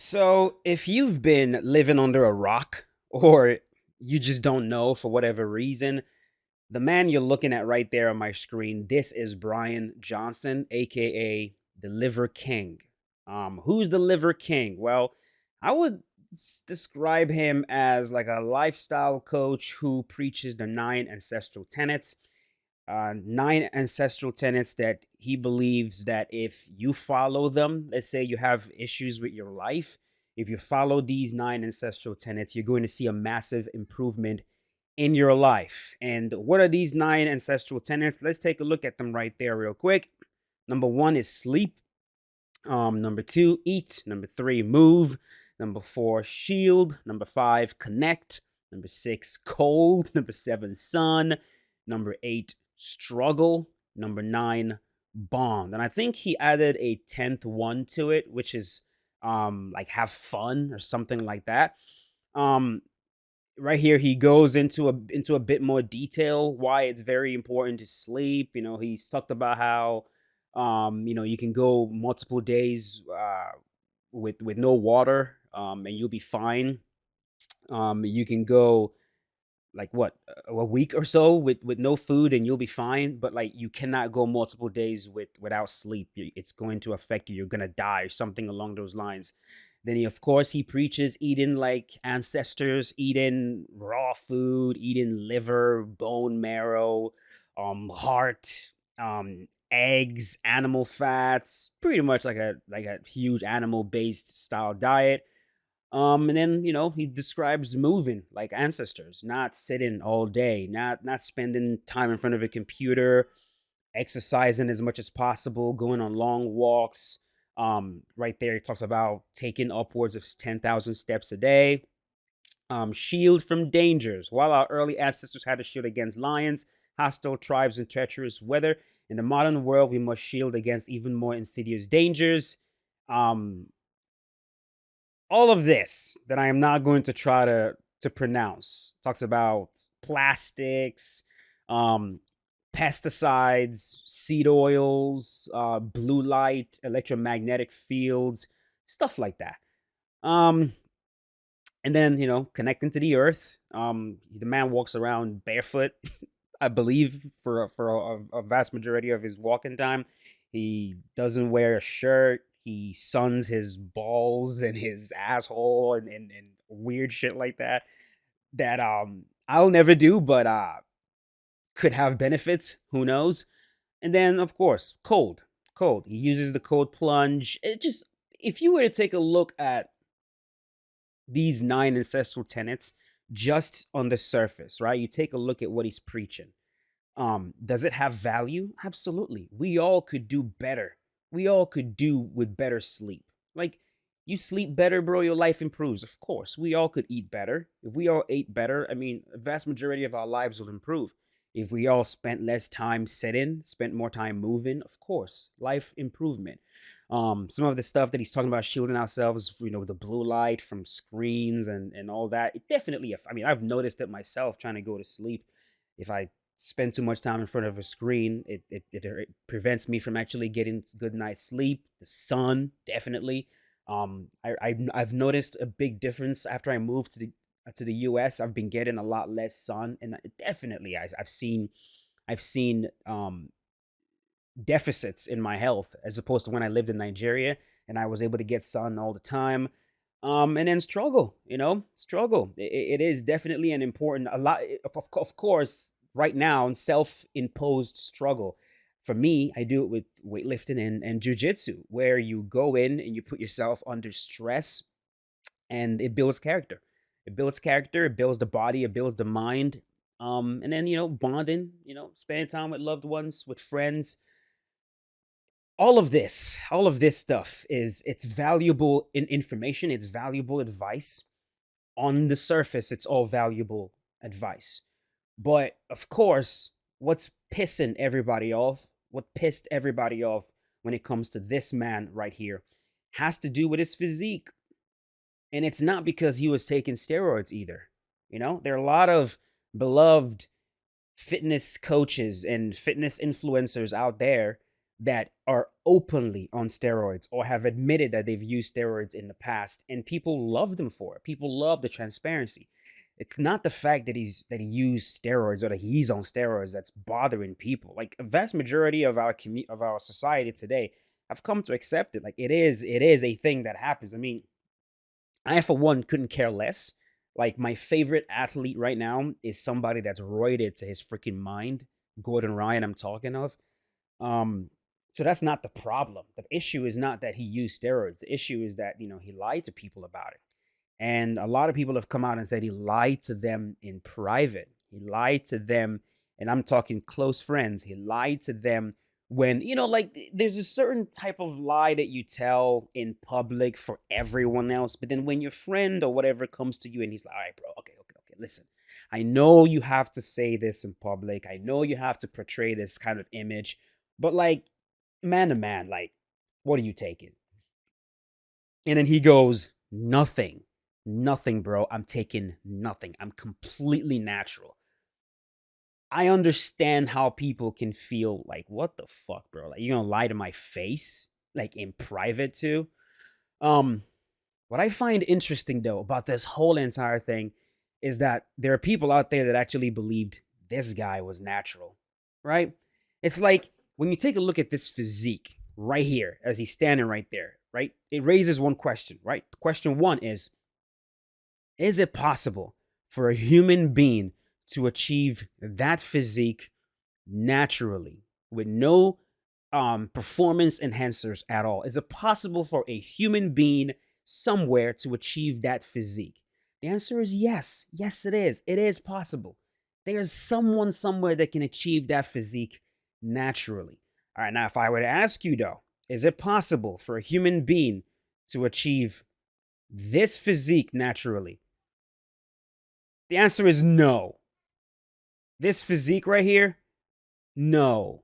So, if you've been living under a rock or you just don't know for whatever reason, the man you're looking at right there on my screen, this is Brian Johnson, aka the Liver King. Who's the Liver King? Well, I would describe him as like a lifestyle coach who preaches the nine ancestral tenets. Nine ancestral tenets that he believes that if you follow them, let's say you have issues with your life, if you follow these nine ancestral tenets, you're going to see a massive improvement in your life. And what are these nine ancestral tenets? Let's take a look at them right there, real quick. Number one is sleep. Number two, eat. Number three, move. Number four, shield. Number five, connect. Number six, cold. Number seven, sun. Number eight, struggle. Number nine, bond. And I think he added a 10th one to it, which is like have fun or something like that. Um, right here he goes into a bit more detail why it's very important to sleep. He's talked about how you can go multiple days with no water, and you'll be fine. You can go like what, a week or so with no food and you'll be fine, but like you cannot go multiple days without sleep. It's going to affect you. You're going to die or something along those lines. Then he, of course, he preaches eating like ancestors, eating raw food, eating liver, bone marrow, heart, eggs, animal fats, pretty much like a huge animal based style diet. And then he describes moving like ancestors, not sitting all day, not spending time in front of a computer, exercising as much as possible, going on long walks. Right there, he talks about taking upwards of 10,000 steps a day. Shield from dangers. While our early ancestors had to shield against lions, hostile tribes, and treacherous weather, in the modern world, we must shield against even more insidious dangers. Um, all of this that I am not going to try to pronounce talks about plastics, um, pesticides, seed oils, blue light, electromagnetic fields, stuff like that. Um, and then connecting to the earth. The man walks around barefoot, I believe, for a vast majority of his walking time. He doesn't wear a shirt. He suns his balls and his asshole and weird shit like that. That I'll never do, but could have benefits. Who knows? And then of course, cold. He uses the cold plunge. It just, if you were to take a look at these nine ancestral tenets just on the surface, right? You take a look at what he's preaching. Does it have value? Absolutely. We all could do better. We all could do with better sleep. Like, you sleep better, bro, your life improves. Of course, we all could eat better. If we all ate better, I mean, a vast majority of our lives will improve. If we all spent less time sitting, spent more time moving, of course, life improvement. Some of the stuff that he's talking about shielding ourselves, the blue light from screens and all that, it definitely, I mean, I've noticed it myself trying to go to sleep. If I spend too much time in front of a screen, it prevents me from actually getting good night's sleep. The sun, definitely. I've noticed a big difference after I moved to the US. I've been getting a lot less sun, and definitely I've seen deficits in my health as opposed to when I lived in Nigeria and I was able to get sun all the time. And then struggle. It is definitely an important, a lot of course, right now, self-imposed struggle. For me, I do it with weightlifting and jujitsu, where you go in and you put yourself under stress, and it builds character. It builds character. It builds the body. It builds the mind. And then bonding. Spending time with loved ones, with friends. All of this stuff it's valuable in information. It's valuable advice. On the surface, it's all valuable advice. But of course, what's pissing everybody off, what pissed everybody off when it comes to this man right here, has to do with his physique. And it's not because he was taking steroids either. There are a lot of beloved fitness coaches and fitness influencers out there that are openly on steroids or have admitted that they've used steroids in the past, and people love them for it. People love the transparency. It's not the fact that he used steroids or that he's on steroids that's bothering people. Like a vast majority of of our society today have come to accept it. Like it is a thing that happens. I mean, I for one couldn't care less. Like my favorite athlete right now is somebody that's roided to his freaking mind. Gordon Ryan, I'm talking of. Um, so that's not the problem. The issue is not that he used steroids. The issue is that, he lied to people about it. And a lot of people have come out and said he lied to them in private. He lied to them, and I'm talking close friends. He lied to them when, like there's a certain type of lie that you tell in public for everyone else. But then when your friend or whatever comes to you and he's like, all right, bro, okay, okay, okay, listen. I know you have to say this in public. I know you have to portray this kind of image, but like, man to man, like, what are you taking? And then he goes, nothing, nothing, bro. I'm taking nothing. I'm completely natural. I understand how people can feel like, what the fuck, bro? Like, you're gonna lie to my face, like in private too. Um, what I find interesting though about this whole entire thing is that there are people out there that actually believed this guy was natural, right? It's like when you take a look at this physique right here as he's standing right there, right? It raises one question, right? Question one is it possible for a human being to achieve that physique naturally with no performance enhancers at all? Is it possible for a human being somewhere to achieve that physique? The answer is yes. Yes, it is. It is possible. There's someone somewhere that can achieve that physique naturally. All right, now if I were to ask you though, is it possible for a human being to achieve this physique naturally? The answer is no. This physique right here, no.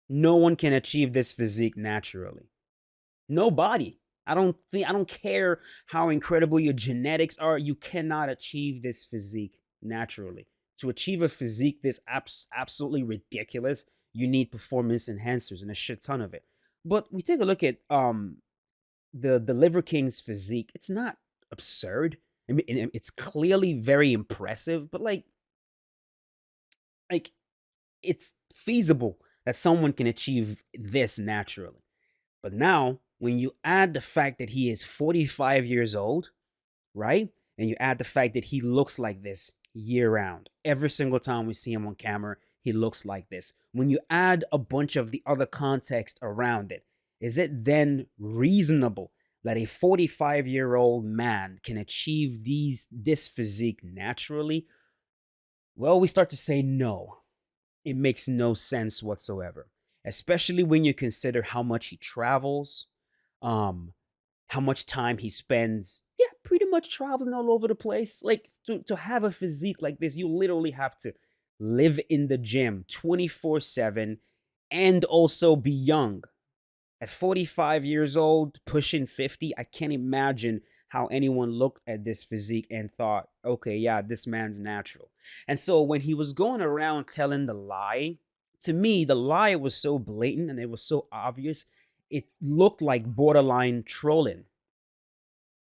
No one can achieve this physique naturally. Nobody. I don't care how incredible your genetics are, you cannot achieve this physique naturally. To achieve a physique this absolutely ridiculous, you need performance enhancers and a shit ton of it. But we take a look at the Liver King's physique. It's not absurd. I mean, it's clearly very impressive, but like it's feasible that someone can achieve this naturally. But now, when you add the fact that he is 45 years old, right? And you add the fact that he looks like this year round. Every single time we see him on camera, he looks like this. When you add a bunch of the other context around it, is it then reasonable that a 45-year-old man can achieve this physique naturally? Well, we start to say no. It makes no sense whatsoever, especially when you consider how much he travels, um, how much time he spends, yeah, pretty much traveling all over the place. Like to have a physique like this, you literally have to live in the gym 24/7 and also be young. At 45 years old, pushing 50, I can't imagine how anyone looked at this physique and thought, okay, yeah, this man's natural. And so when he was going around telling the lie, to me, the lie was so blatant and it was so obvious, it looked like borderline trolling.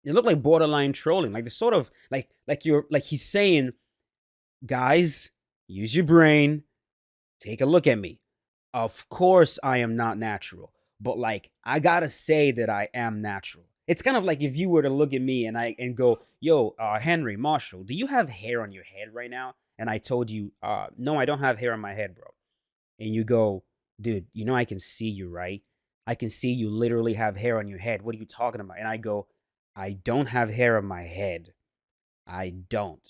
It looked like borderline trolling. Like the sort of like he's saying, guys, use your brain, take a look at me. Of course I am not natural, but like I gotta say that I am natural. It's kind of like if you were to look at me and go, yo, Henry Marshall, do you have hair on your head right now? And I told you, no, I don't have hair on my head, bro. And you go, dude, I can see you, right? I can see you literally have hair on your head. What are you talking about? And I go, I don't have hair on my head. I don't.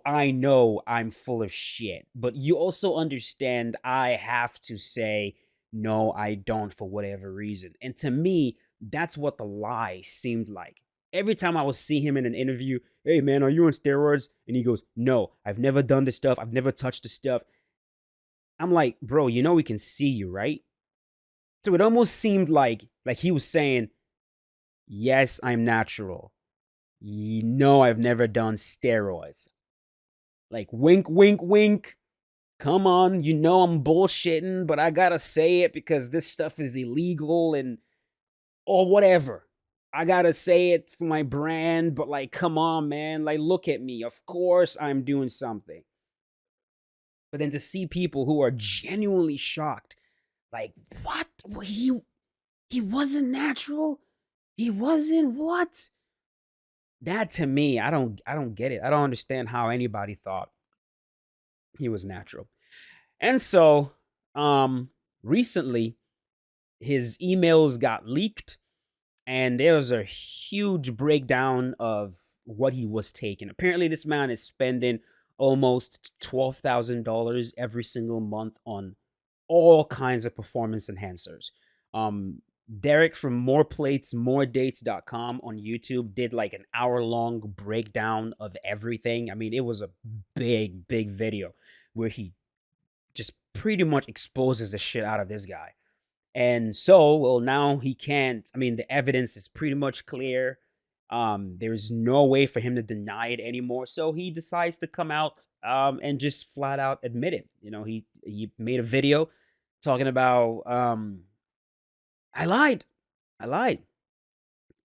I know I'm full of shit, but you also understand I have to say, no, I don't for whatever reason. And to me, that's what the lie seemed like. Every time I would see him in an interview, hey man, are you on steroids? And he goes, no, I've never done this stuff. I've never touched this stuff. I'm like, bro, we can see you, right? So it almost seemed like he was saying, yes, I'm natural. No, I've never done steroids. Like wink, wink, wink. come on, you know I'm bullshitting, but I gotta say it because this stuff is illegal and or whatever. I gotta say it for my brand, but like, come on, man. Like, look at me. Of course I'm doing something. But then to see people who are genuinely shocked, like, what? He wasn't natural? He wasn't what? That to me, I don't get it. I don't understand how anybody thought he was natural. And so, recently his emails got leaked and there was a huge breakdown of what he was taking. Apparently, this man is spending almost $12,000 every single month on all kinds of performance enhancers. Um, Derek from moreplatesmoredates.com on YouTube did like an hour-long breakdown of everything. I mean, it was a big, big video where he just pretty much exposes the shit out of this guy. And so, well, now he can't. I mean, the evidence is pretty much clear. There's no way for him to deny it anymore. So he decides to come out and just flat out admit it. You know, he made a video talking about I lied. I lied.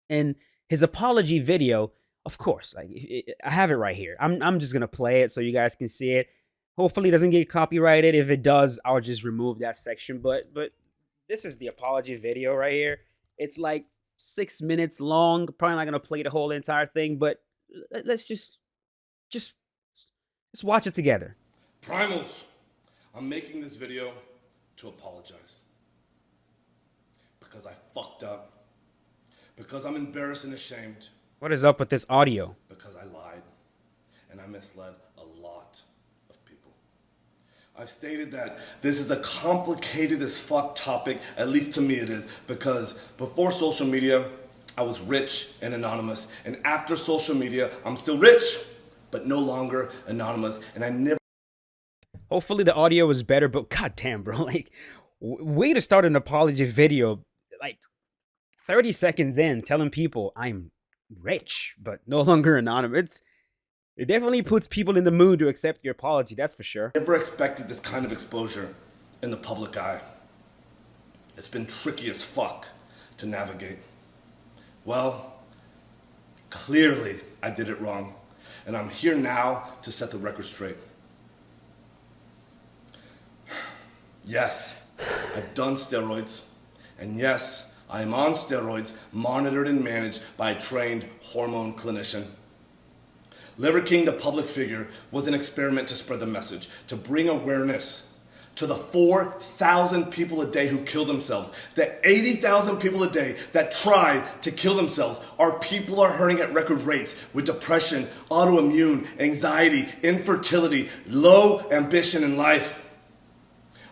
And his apology video, of course, like I have it right here. I'm just gonna play it so you guys can see it. Hopefully, it doesn't get copyrighted. If it does, I'll just remove that section. But this is the apology video right here. It's like 6 minutes long. Probably not gonna play the whole entire thing, but let's just let's watch it together. Primals, I'm making this video to apologize. Because I fucked up. Because I'm embarrassed and ashamed. What is up with this audio? Because I lied. And I misled a lot of people. I've stated that this is a complicated as fuck topic, at least to me it is, because before social media, I was rich and anonymous. And after social media, I'm still rich, but no longer anonymous. And I never... Hopefully the audio was better, but goddamn, bro, like, way to start an apology video, like 30 seconds in, telling people I'm rich, but no longer anonymous. It definitely puts people in the mood to accept your apology, that's for sure. Never expected this kind of exposure in the public eye. It's been tricky as fuck to navigate. Well, clearly I did it wrong, and I'm here now to set the record straight. Yes, I've done steroids, and yes, I am on steroids, monitored and managed by a trained hormone clinician. Liver King, the public figure, was an experiment to spread the message, to bring awareness to the 4,000 people a day who kill themselves, the 80,000 people a day that try to kill themselves. Our people are hurting at record rates with depression, autoimmune, anxiety, infertility, low ambition in life.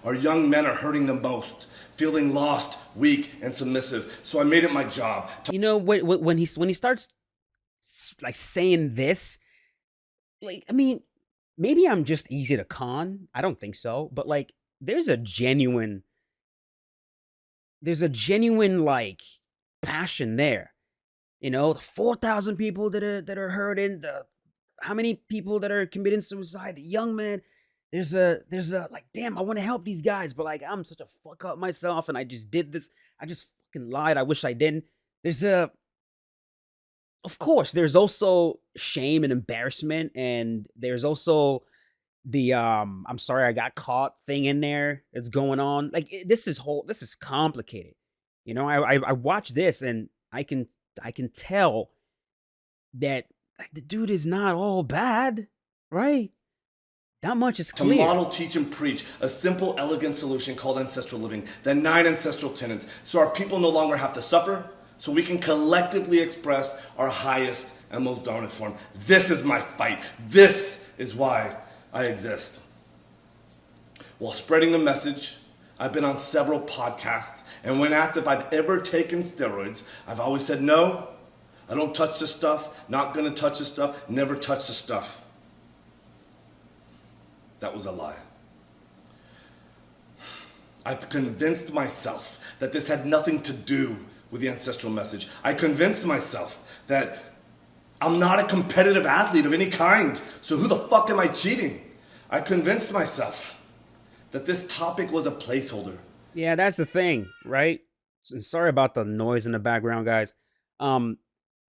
Our young men are hurting the most, feeling lost, weak, and submissive. So I made it my job. You know, when he starts like saying this, like, I mean, maybe I'm just easy to con. I don't think so, but like, there's a genuine like passion there. You know, the 4,000 people that are hurting, the how many people that are committing suicide, the young men. There's a like, damn, I want to help these guys, but like, I'm such a fuck up myself, and I just did this. I just fucking lied. I wish I didn't. Of course, there's also shame and embarrassment, and there's also the I'm sorry I got caught thing in there. It's going on. Like, this is complicated. You know, I watch this and I can tell that like, the dude is not all bad, right? That much is clear. To model, teach, and preach a simple, elegant solution called ancestral living, the 9 ancestral tenets, so our people no longer have to suffer, so we can collectively express our highest and most dominant form. This is my fight. This is why I exist. While spreading the message, I've been on several podcasts, and when asked if I've ever taken steroids, I've always said no. I don't touch this stuff, not gonna touch this stuff, never touch the stuff. That was a lie. I've convinced myself that this had nothing to do with the ancestral message. I convinced myself that I'm not a competitive athlete of any kind, so who the fuck am I cheating? I convinced myself that this topic was a placeholder. Yeah, that's the thing, right? Sorry about the noise in the background, guys. Um,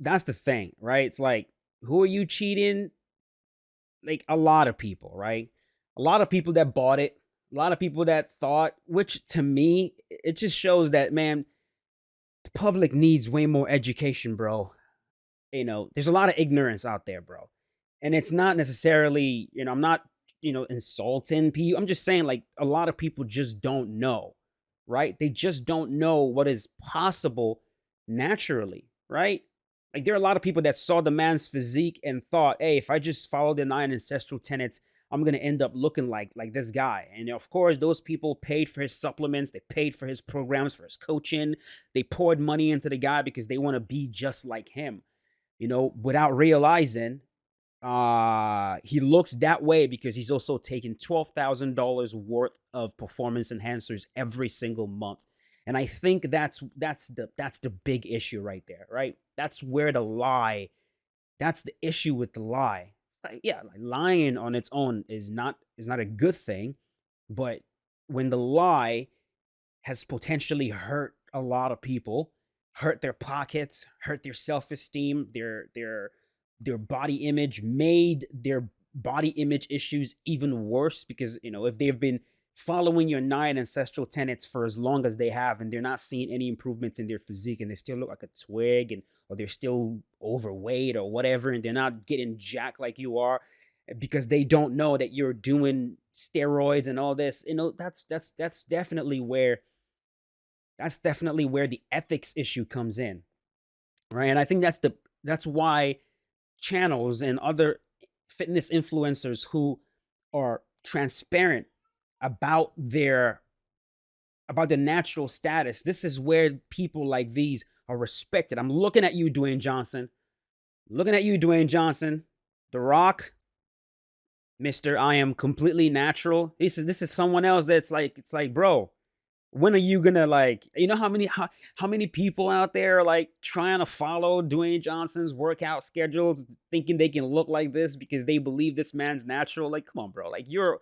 that's the thing, right? It's like, who are you cheating? Like a lot of people, right? A lot of people that bought it, a lot of people that thought, which to me, it just shows that, man, the public needs way more education, bro. There's a lot of ignorance out there, bro. And it's not necessarily, I'm not, insulting people. I'm just saying, like, a lot of people just don't know, right? They just don't know what is possible naturally, right? Like, there are a lot of people that saw the man's physique and thought, hey, if I just follow the 9 ancestral tenets, I'm gonna end up looking like this guy. And of course, those people paid for his supplements, they paid for his programs, for his coaching, they poured money into the guy because they want to be just like him, without realizing he looks that way because he's also taking $12,000 worth of performance enhancers every single month. And I think that's the big issue right there, right? That's where that's the issue with the lie. Like, yeah, like lying on its own is not a good thing, but when the lie has potentially hurt a lot of people, hurt their pockets, hurt their self-esteem, their body image, made their body image issues even worse because, if they've been following your 9 ancestral tenets for as long as they have and they're not seeing any improvements in their physique and they still look like a twig or they're still overweight or whatever and they're not getting jacked like you are because they don't know that you're doing steroids and all this, that's definitely where the ethics issue comes in, right? And I think that's why channels and other fitness influencers who are transparent about their natural status, this is where people like these are respected. I'm looking at you, Dwayne Johnson. The Rock, Mr. I am completely natural. This is someone else that's like, it's like, bro, when are you gonna, like, how many people out there are like trying to follow Dwayne Johnson's workout schedules thinking they can look like this because they believe this man's natural? Like, come on, bro. Like, you're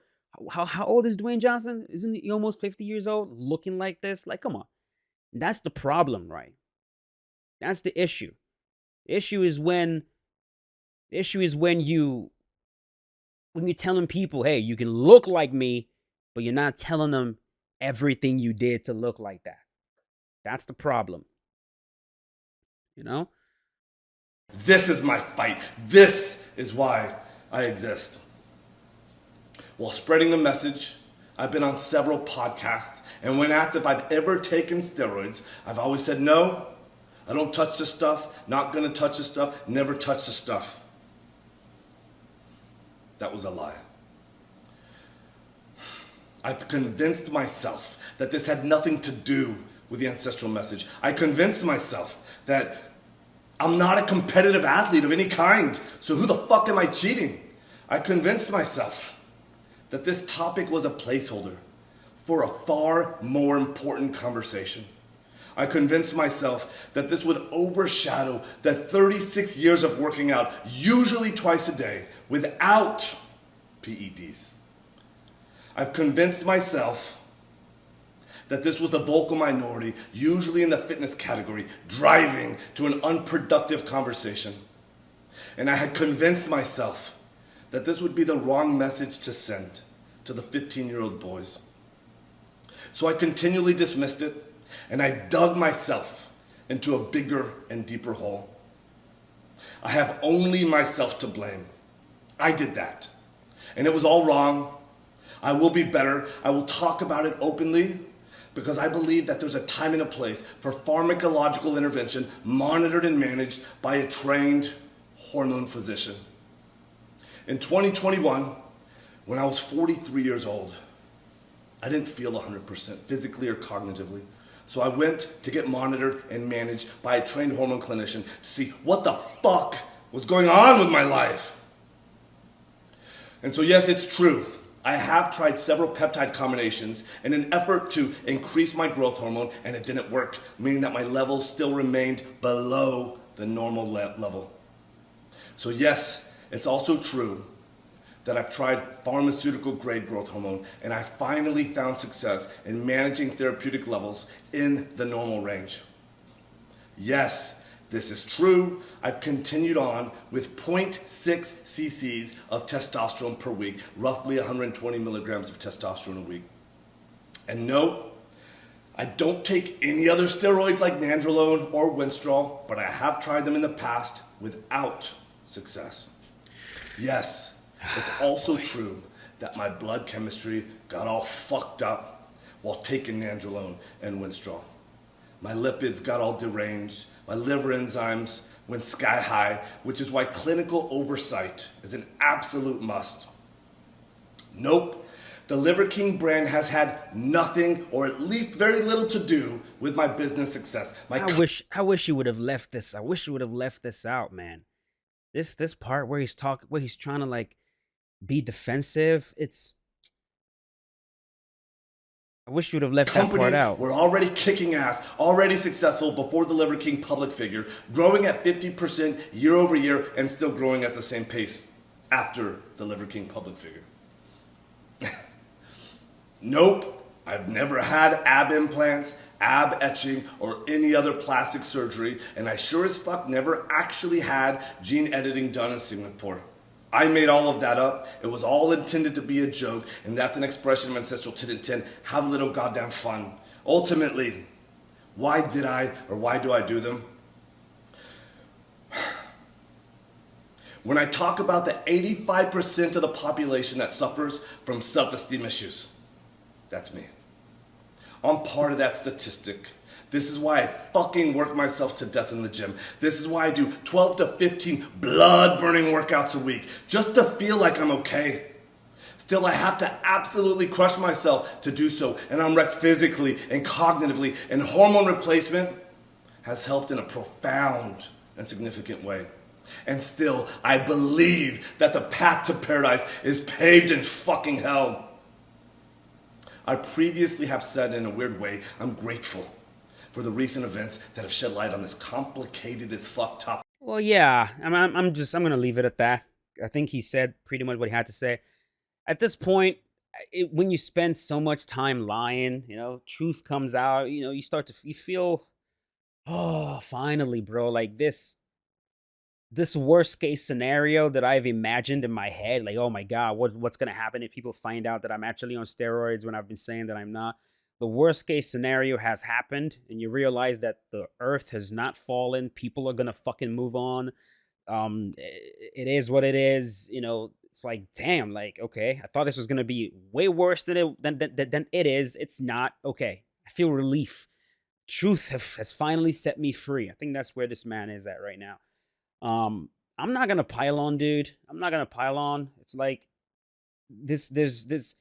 how old is Dwayne Johnson? Isn't he almost 50 years old looking like this? Like, come on. That's the problem, right? That's the issue. The issue is when you're telling people, hey, you can look like me, but you're not telling them everything you did to look like that. That's the problem. This is my fight. This is why I exist. While spreading the message, I've been on several podcasts, and when asked if I've ever taken steroids, I've always said no. I don't touch this stuff, not gonna touch this stuff, never touch the stuff. That was a lie. I've convinced myself that this had nothing to do with the ancestral message. I convinced myself that I'm not a competitive athlete of any kind, so who the fuck am I cheating? I convinced myself that this topic was a placeholder for a far more important conversation. I convinced myself that this would overshadow the 36 years of working out, usually twice a day, without PEDs. I've convinced myself that this was the vocal minority, usually in the fitness category, driving to an unproductive conversation. And I had convinced myself that this would be the wrong message to send to the 15-year-old boys. So I continually dismissed it, and I dug myself into a bigger and deeper hole. I have only myself to blame. I did that, and it was all wrong. I will be better. I will talk about it openly because I believe that there's a time and a place for pharmacological intervention monitored and managed by a trained hormone physician. In 2021, when I was 43 years old, I didn't feel 100% physically or cognitively. So I went to get monitored and managed by a trained hormone clinician to see what the fuck was going on with my life. And so yes, it's true. I have tried several peptide combinations in an effort to increase my growth hormone, and it didn't work, meaning that my levels still remained below the normal level. So yes, it's also true that I've tried pharmaceutical grade growth hormone and I finally found success in managing therapeutic levels in the normal range. Yes, this is true. I've continued on with 0.6 cc's of testosterone per week, roughly 120 milligrams of testosterone a week. And no, I don't take any other steroids like nandrolone or Winstrol, but I have tried them in the past without success. Yes, it's also true that my blood chemistry got all fucked up while taking nandrolone and Winstrol. My lipids got all deranged, my liver enzymes went sky high, which is why clinical oversight is an absolute must. Nope, the Liver King brand has had nothing or at least very little to do with my business success. I wish you would have left this. I wish you would have left this out, man. This part where he's trying to like be defensive. I wish you would have left that part out. Were already kicking ass, already successful before the Liver King public figure, growing at 50% year over year and still growing at the same pace after the Liver King public figure. Nope, I've never had ab implants, ab etching, or any other plastic surgery, and I sure as fuck never actually had gene editing done in Singapore. I made all of that up. It was all intended to be a joke, and that's an expression of ancestral 10 and 10. Have a little goddamn fun. Ultimately, why did I or why do I do them? When I talk about the 85% of the population that suffers from self-esteem issues, that's me. I'm part of that statistic. This is why I fucking work myself to death in the gym. This is why I do 12 to 15 blood-burning workouts a week, just to feel like I'm okay. Still, I have to absolutely crush myself to do so, and I'm wrecked physically and cognitively, and hormone replacement has helped in a profound and significant way. And still, I believe that the path to paradise is paved in fucking hell. I previously have said in a weird way, I'm grateful for the recent events that have shed light on this complicated as fuck topic. Well, yeah, I'm gonna leave it at that. I think he said pretty much what he had to say. At this point, when you spend so much time lying, truth comes out. You start to you feel, oh, finally, bro, like this worst case scenario that I've imagined in my head, like, oh my God, what's gonna happen if people find out that I'm actually on steroids when I've been saying that I'm not? The worst case scenario has happened, and you realize that the earth has not fallen. People are gonna fucking move on. It is what it is. It's like, damn, like, okay, I thought this was gonna be way worse than it is. It's not. Okay, I feel relief. Truth has finally set me free. I think that's where this man is at right now. I'm not gonna pile on, dude. I'm not gonna pile on. It's like there's this.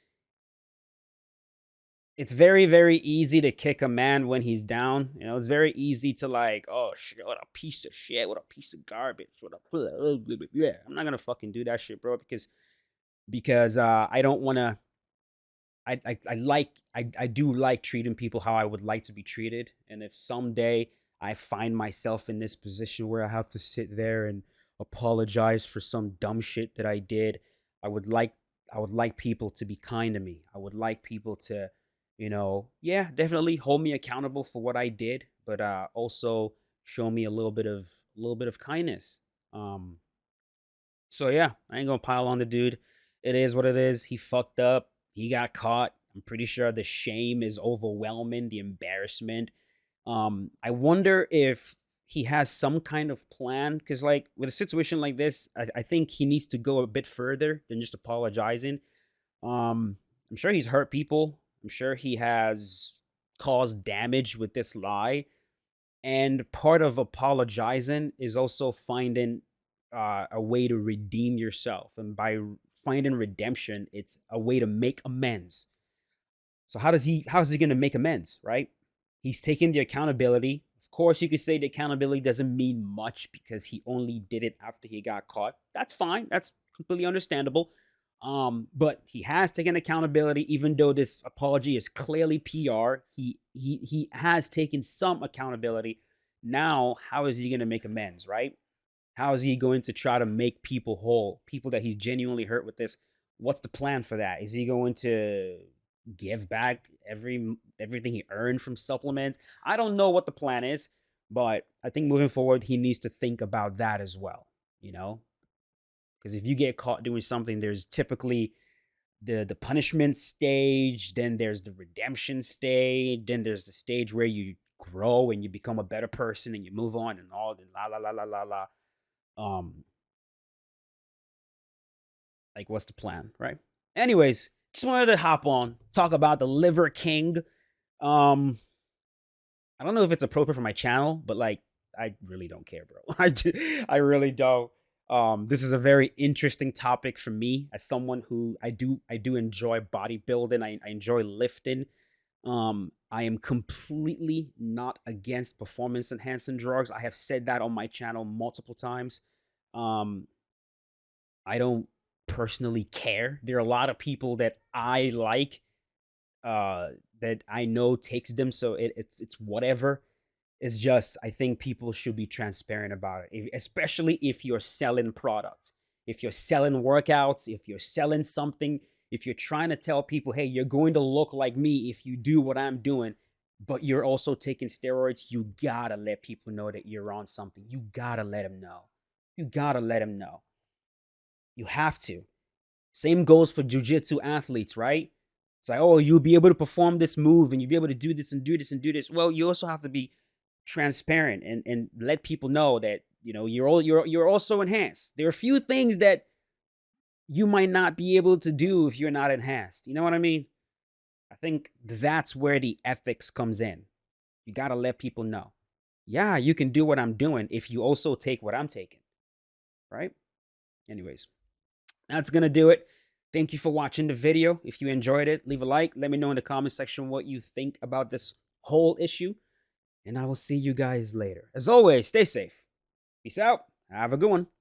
It's very, very easy to kick a man when he's down. It's very easy to like, oh shit, what a piece of shit, what a piece of garbage, what a yeah. I'm not gonna fucking do that shit, bro, because I don't wanna. I do like treating people how I would like to be treated, and if someday I find myself in this position where I have to sit there and apologize for some dumb shit that I did, I would like people to be kind to me. I would like people to, yeah, definitely hold me accountable for what I did, but also show me a little bit of kindness. So yeah, I ain't gonna pile on the dude. It is what it is. He fucked up. He got caught. I'm pretty sure the shame is overwhelming, the embarrassment. I wonder if he has some kind of plan, because like with a situation like this, I think he needs to go a bit further than just apologizing. I'm sure he's hurt people. I'm sure he has caused damage with this lie. And part of apologizing is also finding a way to redeem yourself. And by finding redemption, it's a way to make amends. So how is he going to make amends, right? He's taking the accountability. Of course, you could say the accountability doesn't mean much because he only did it after he got caught. That's fine. That's completely understandable. But he has taken accountability, even though this apology is clearly PR. He has taken some accountability. Now, how is he going to make amends, right? How is he going to try to make people whole, people that he's genuinely hurt with this? what's the plan for that? Is he going to give back everything he earned from supplements? I don't know what the plan is, but I think moving forward he needs to think about that as well, you know? Because if you get caught doing something, there's typically the punishment stage, then there's the redemption stage, then there's the stage where you grow and you become a better person and you move on and all the la la la la la la. Um, like what's the plan, right? Anyways, just wanted to hop on, talk about the Liver King. Um, I don't know if it's appropriate for my channel, but like I really don't care, bro. I really don't. This is a very interesting topic for me as someone who I do enjoy bodybuilding. I enjoy lifting. I am completely not against performance enhancing drugs. I have said that on my channel multiple times. Um, I don't personally care. There are a lot of people that I like, uh, that I know takes them, so it's whatever. It's just I think people should be transparent about it, especially if you're selling products, if you're selling workouts, if you're selling something, if you're trying to tell people, hey, you're going to look like me if you do what I'm doing, but you're also taking steroids. You gotta let people know that you're on something. You gotta let them know. You gotta let them know. You have to. Same goes for jujitsu athletes, right? It's like, oh, you'll be able to perform this move and you'll be able to do this and do this and do this. Well, you also have to be transparent and let people know that you're also enhanced. There are a few things that you might not be able to do if you're not enhanced. You know what I mean? I think that's where the ethics comes in. You got to let people know. Yeah, you can do what I'm doing if you also take what I'm taking, right? Anyways, that's going to do it. Thank you for watching the video. If you enjoyed it, leave a like. Let me know in the comment section what you think about this whole issue. And I will see you guys later. As always, stay safe. Peace out. Have a good one.